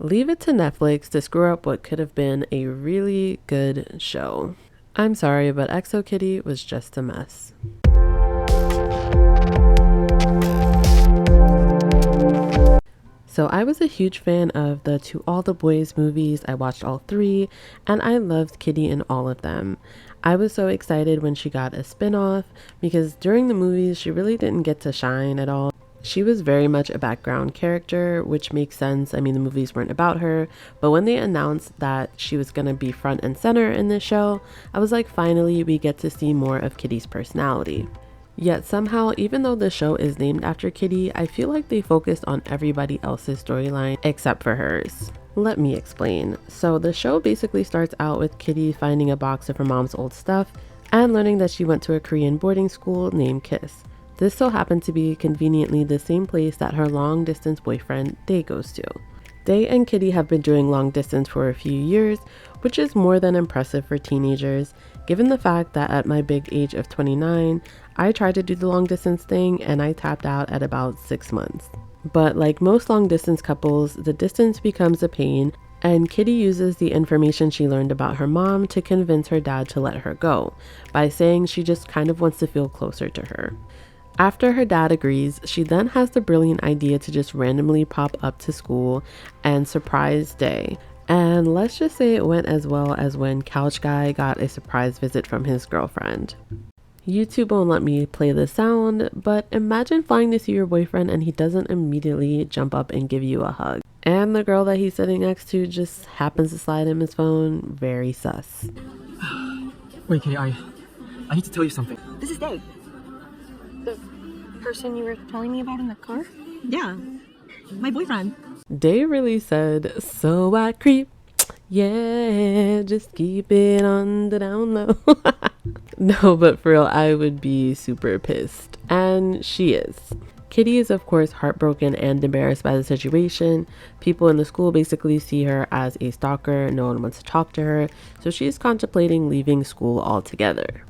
Leave it to Netflix to screw up what could have been a really good show. I'm sorry, but Exo Kitty was just a mess. So I was a huge fan of the To All the Boys movies. I watched all three, and I loved Kitty in all of them. I was so excited when she got a spin-off because during the movies, she really didn't get to shine at all. She was very much a background character, which makes sense. I mean, the movies weren't about her, but when they announced that she was going to be front and center in this show, I was like, finally, we get to see more of Kitty's personality. Yet somehow, even though the show is named after Kitty, I feel like they focused on everybody else's storyline except for hers. Let me explain. So the show basically starts out with Kitty finding a box of her mom's old stuff and learning that she went to a Korean boarding school named Kiss. This so happened to be conveniently the same place that her long-distance boyfriend, Dae, goes to. Dae and Kitty have been doing long distance for a few years, which is more than impressive for teenagers, given the fact that at my big age of 29, I tried to do the long distance thing and I tapped out at about 6 months. But like most long distance couples, the distance becomes a pain, and Kitty uses the information she learned about her mom to convince her dad to let her go, by saying she just kind of wants to feel closer to her. After her dad agrees, she then has the brilliant idea to just randomly pop up to school and surprise Dae. And let's just say it went as well as when Couch Guy got a surprise visit from his girlfriend. YouTube won't let me play the sound, but imagine flying to see your boyfriend and he doesn't immediately jump up and give you a hug. And the girl that he's sitting next to just happens to slide him his phone. Very sus. Wait, Kitty, I need to tell you something. This is Dae. The person you were telling me about in the car? Yeah, my boyfriend. Dae really said, so I creep. Yeah, just keep it on the down low. No, but for real, I would be super pissed. And she is. Kitty is of course heartbroken and embarrassed by the situation. People in the school basically see her as a stalker. No one wants to talk to her. So she's contemplating leaving school altogether.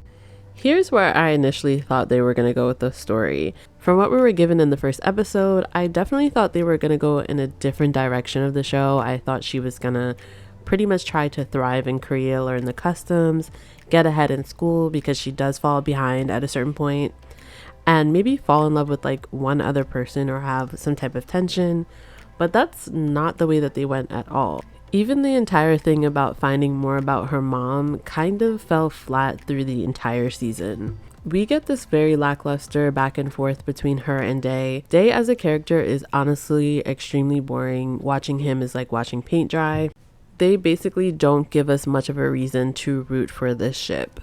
Here's where I initially thought they were going to go with the story. From what we were given in the first episode, I definitely thought they were going to go in a different direction of the show. I thought she was going to pretty much try to thrive in Korea, learn the customs, get ahead in school because she does fall behind at a certain point, and maybe fall in love with like one other person or have some type of tension. But that's not the way that they went at all. Even the entire thing about finding more about her mom kind of fell flat through the entire season. We get this very lackluster back and forth between her and Dae. Dae as a character is honestly extremely boring. Watching him is like watching paint dry. They basically don't give us much of a reason to root for this ship.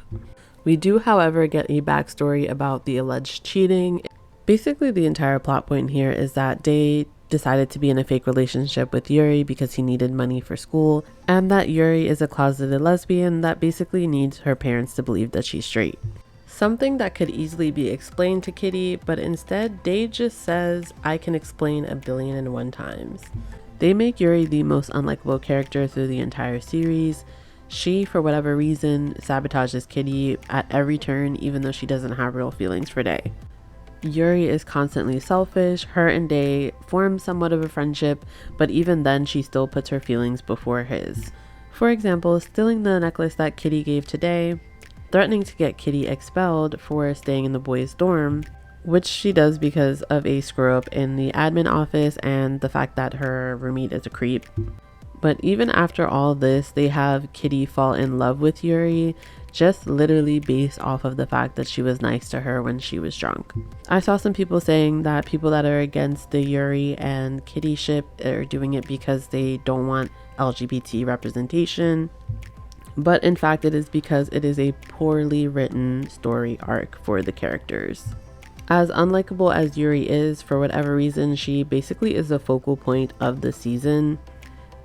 We do, however, get a backstory about the alleged cheating. Basically, the entire plot point here is that Dae decided to be in a fake relationship with Yuri because he needed money for school, and that Yuri is a closeted lesbian that basically needs her parents to believe that she's straight. Something that could easily be explained to Kitty, but instead Dae just says, I can explain 1,000,000,001 times. They make Yuri the most unlikable character through the entire series. She, for whatever reason, sabotages Kitty at every turn, even though she doesn't have real feelings for Dae. Yuri is constantly selfish. Her and Dae form somewhat of a friendship, but even then she still puts her feelings before his. For example, stealing the necklace that Kitty gave to Dae, threatening to get Kitty expelled for staying in the boys' dorm, which she does because of a screw up in the admin office and the fact that her roommate is a creep. But even after all this, they have Kitty fall in love with Yuri, just literally based off of the fact that she was nice to her when she was drunk. I saw some people saying that people that are against the Yuri and Kitty ship are doing it because they don't want LGBT representation. But in fact, it is because it is a poorly written story arc for the characters. As unlikable as Yuri is, for whatever reason, she basically is the focal point of the season.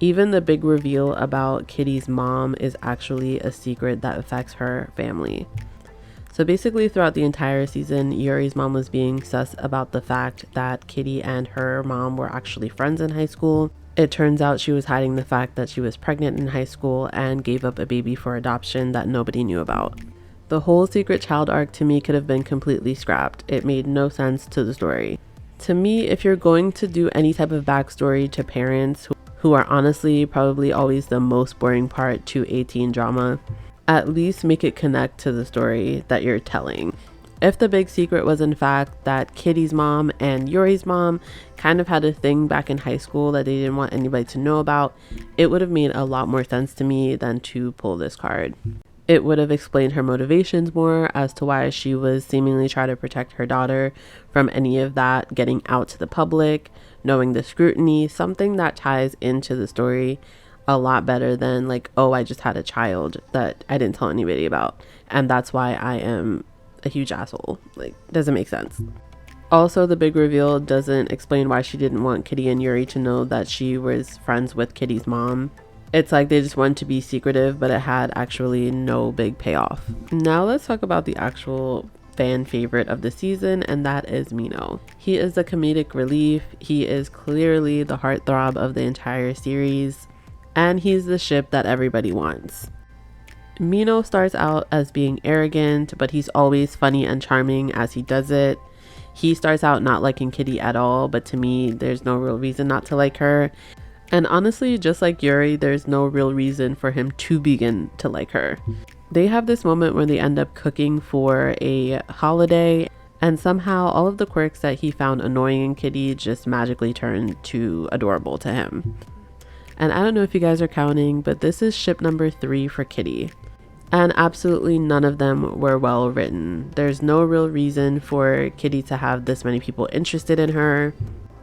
Even the big reveal about Kitty's mom is actually a secret that affects her family. So basically throughout the entire season, Yuri's mom was being sus about the fact that Kitty and her mom were actually friends in high school. It turns out she was hiding the fact that she was pregnant in high school and gave up a baby for adoption that nobody knew about. The whole secret child arc to me could have been completely scrapped. It made no sense to the story. To me, if you're going to do any type of backstory to parents who are honestly probably always the most boring part to a teen drama. At least make it connect to the story that you're telling. If the big secret was in fact that Kitty's mom and Yuri's mom kind of had a thing back in high school that they didn't want anybody to know about, it would have made a lot more sense to me than to pull this card. It would have explained her motivations more as to why she was seemingly trying to protect her daughter from any of that getting out to the public, knowing the scrutiny, something that ties into the story a lot better than like, oh, I just had a child that I didn't tell anybody about, and that's why I am a huge asshole. Like, doesn't make sense. Also, the big reveal doesn't explain why she didn't want Kitty and Yuri to know that she was friends with Kitty's mom. It's like they just wanted to be secretive, but it had actually no big payoff. Now let's talk about the actual fan favorite of the season, and that is Mino. He is the comedic relief. He is clearly the heartthrob of the entire series, and he's the ship that everybody wants. Mino starts out as being arrogant, but he's always funny and charming as he does it. He starts out not liking Kitty at all, but to me, there's no real reason not to like her. And honestly, just like Yuri, there's no real reason for him to begin to like her. They have this moment where they end up cooking for a holiday, and somehow all of the quirks that he found annoying in Kitty just magically turn to adorable to him. And I don't know if you guys are counting, but this is ship number 3 for Kitty. And absolutely none of them were well written. There's no real reason for Kitty to have this many people interested in her.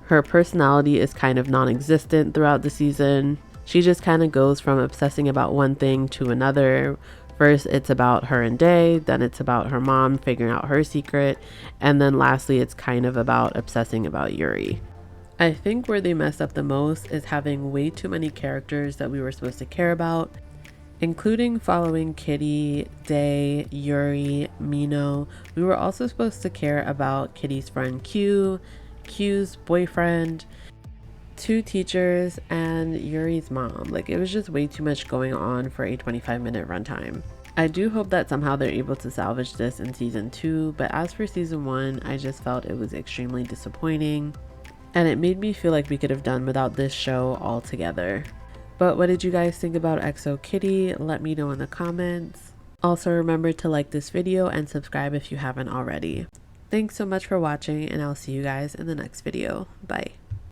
Her personality is kind of non-existent throughout the season. She just kind of goes from obsessing about one thing to another. First it's about her and Day, then it's about her mom figuring out her secret, and then lastly it's kind of about obsessing about Yuri. I think where they messed up the most is having way too many characters that we were supposed to care about, including following Kitty, Day, Yuri, Mino. We were also supposed to care about Kitty's friend Q, Q's boyfriend, 2 teachers, and Yuri's mom. Like, it was just way too much going on for a 25-minute runtime. I do hope that somehow they're able to salvage this in season 2, but as for season 1, I just felt it was extremely disappointing, and it made me feel like we could have done without this show altogether. But what did you guys think about XO Kitty? Let me know in the comments. Also remember to like this video and subscribe if you haven't already. Thanks so much for watching, and I'll see you guys in the next video. Bye.